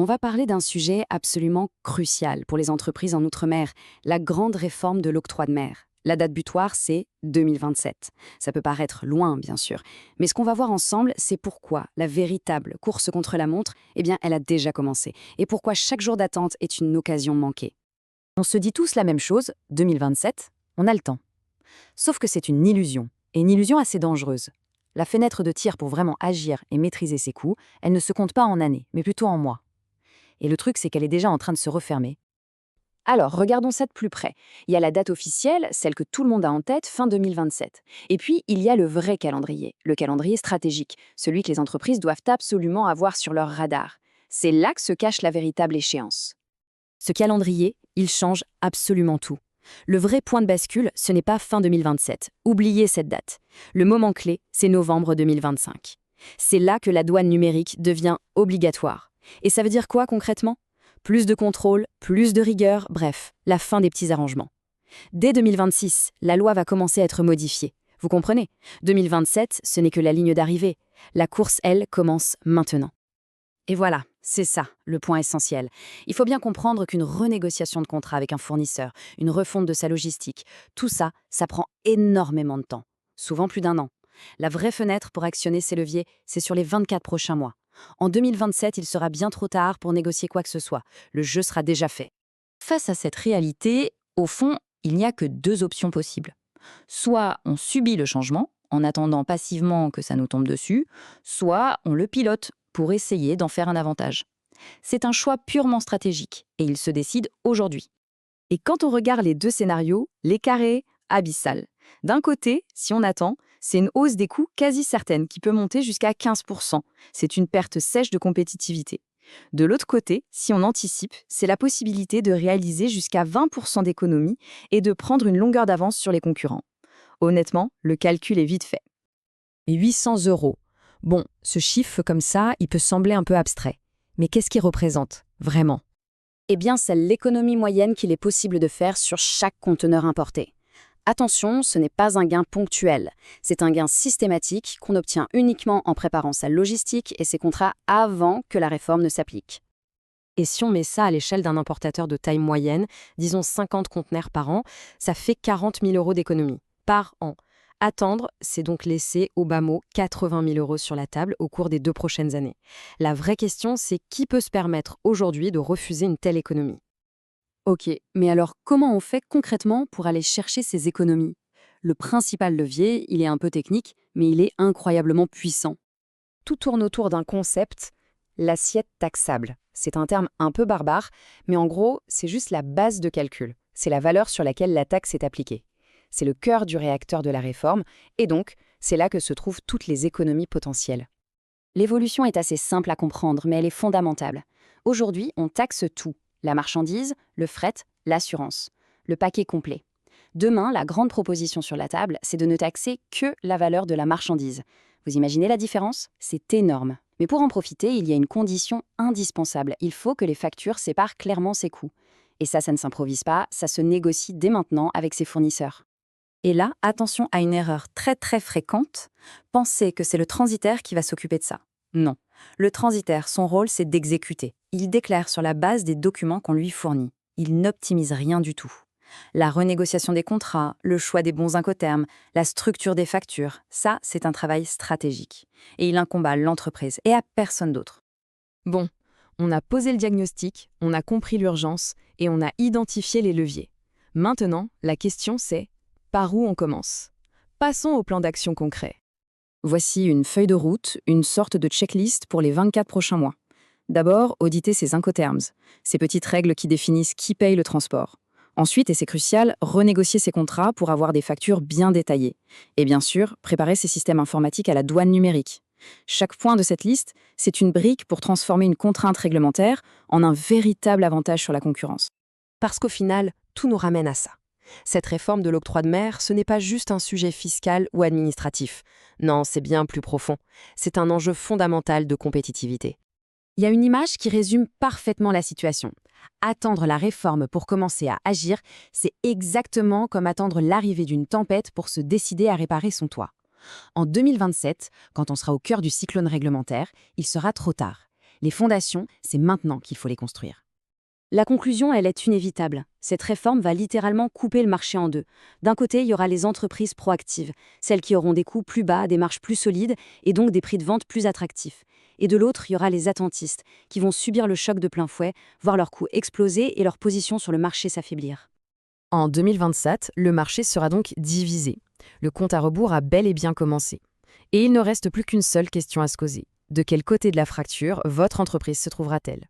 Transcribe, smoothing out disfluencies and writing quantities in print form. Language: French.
va parler d'un sujet absolument crucial pour les entreprises en Outre-mer, la grande réforme de l'octroi de mer. La date butoir, c'est 2027. Ça peut paraître loin, bien sûr, mais ce qu'on va voir ensemble, c'est pourquoi la véritable course contre la montre, eh bien, elle a déjà commencé, et pourquoi chaque jour d'attente est une occasion manquée. On se dit tous la même chose, 2027, on a le temps. Sauf que c'est une illusion assez dangereuse. La fenêtre de tir pour vraiment agir et maîtriser ses coûts, elle ne se compte pas en années, mais plutôt en mois. Et le truc, c'est qu'elle est déjà en train de se refermer. Alors, regardons ça de plus près. Il y a la date officielle, celle que tout le monde a en tête, fin 2027. Et puis, il y a le vrai calendrier, le calendrier stratégique, celui que les entreprises doivent absolument avoir sur leur radar. C'est là que se cache la véritable échéance. Ce calendrier, il change absolument tout. Le vrai point de bascule, ce n'est pas fin 2027. Oubliez cette date. Le moment clé, c'est novembre 2025. C'est là que la douane numérique devient obligatoire. Et ça veut dire quoi concrètement? Plus de contrôle, plus de rigueur, bref, la fin des petits arrangements. Dès 2026, la loi va commencer à être modifiée. Vous comprenez? 2027, ce n'est que la ligne d'arrivée. La course, elle, commence maintenant. Et voilà, c'est ça, le point essentiel. Il faut bien comprendre qu'une renégociation de contrat avec un fournisseur, une refonte de sa logistique, tout ça, ça prend énormément de temps. Souvent plus d'1 an. La vraie fenêtre pour actionner ces leviers, c'est sur les 24 prochains mois. En 2027, il sera bien trop tard pour négocier quoi que ce soit. Le jeu sera déjà fait. Face à cette réalité, au fond, il n'y a que deux options possibles. Soit on subit le changement, en attendant passivement que ça nous tombe dessus, soit on le pilote pour essayer d'en faire un avantage. C'est un choix purement stratégique, et il se décide aujourd'hui. Et quand on regarde les deux scénarios, l'écart est abyssal. D'un côté, si on attend, c'est une hausse des coûts quasi certaine qui peut monter jusqu'à 15%. C'est une perte sèche de compétitivité. De l'autre côté, si on anticipe, c'est la possibilité de réaliser jusqu'à 20% d'économie et de prendre une longueur d'avance sur les concurrents. Honnêtement, le calcul est vite fait. 800 euros. Bon, ce chiffre comme ça, il peut sembler un peu abstrait. Mais qu'est-ce qu'il représente, vraiment? Eh bien, c'est l'économie moyenne qu'il est possible de faire sur chaque conteneur importé. Attention, ce n'est pas un gain ponctuel. C'est un gain systématique qu'on obtient uniquement en préparant sa logistique et ses contrats avant que la réforme ne s'applique. Et si on met ça à l'échelle d'un importateur de taille moyenne, disons 50 conteneurs par an, ça fait 40 000 euros d'économie par an. Attendre, c'est donc laisser au bas mot 80 000 euros sur la table au cours des 2 prochaines années. La vraie question, c'est qui peut se permettre aujourd'hui de refuser une telle économie? Ok, mais alors comment on fait concrètement pour aller chercher ces économies? Le principal levier, il est un peu technique, mais il est incroyablement puissant. Tout tourne autour d'un concept, l'assiette taxable. C'est un terme un peu barbare, mais en gros, c'est juste la base de calcul. C'est la valeur sur laquelle la taxe est appliquée. C'est le cœur du réacteur de la réforme, et donc, c'est là que se trouvent toutes les économies potentielles. L'évolution est assez simple à comprendre, mais elle est fondamentale. Aujourd'hui, on taxe tout. La marchandise, le fret, l'assurance. Le paquet complet. Demain, la grande proposition sur la table, c'est de ne taxer que la valeur de la marchandise. Vous imaginez la différence? C'est énorme. Mais pour en profiter, il y a une condition indispensable. Il faut que les factures séparent clairement ses coûts. Et ça ne s'improvise pas, ça se négocie dès maintenant avec ses fournisseurs. Et là, attention à une erreur très très fréquente. Pensez que c'est le transitaire qui va s'occuper de ça. Non. Le transitaire, son rôle, c'est d'exécuter. Il déclare sur la base des documents qu'on lui fournit. Il n'optimise rien du tout. La renégociation des contrats, le choix des bons incoterms, la structure des factures, ça, c'est un travail stratégique. Et il incombe à l'entreprise et à personne d'autre. Bon, on a posé le diagnostic, on a compris l'urgence et on a identifié les leviers. Maintenant, la question c'est, par où on commence? Passons au plan d'action concret. Voici une feuille de route, une sorte de checklist pour les 24 prochains mois. D'abord, auditer ces incoterms, ces petites règles qui définissent qui paye le transport. Ensuite, et c'est crucial, renégocier ses contrats pour avoir des factures bien détaillées. Et bien sûr, préparer ses systèmes informatiques à la douane numérique. Chaque point de cette liste, c'est une brique pour transformer une contrainte réglementaire en un véritable avantage sur la concurrence. Parce qu'au final, tout nous ramène à ça. Cette réforme de l'octroi de mer, ce n'est pas juste un sujet fiscal ou administratif. Non, c'est bien plus profond. C'est un enjeu fondamental de compétitivité. Il y a une image qui résume parfaitement la situation. Attendre la réforme pour commencer à agir, c'est exactement comme attendre l'arrivée d'une tempête pour se décider à réparer son toit. En 2027, quand on sera au cœur du cyclone réglementaire, il sera trop tard. Les fondations, c'est maintenant qu'il faut les construire. La conclusion, elle est inévitable. Cette réforme va littéralement couper le marché en deux. D'un côté, il y aura les entreprises proactives, celles qui auront des coûts plus bas, des marges plus solides et donc des prix de vente plus attractifs. Et de l'autre, il y aura les attentistes, qui vont subir le choc de plein fouet, voir leurs coûts exploser et leur position sur le marché s'affaiblir. En 2027, le marché sera donc divisé. Le compte à rebours a bel et bien commencé. Et il ne reste plus qu'une seule question à se poser. De quel côté de la fracture votre entreprise se trouvera-t-elle ?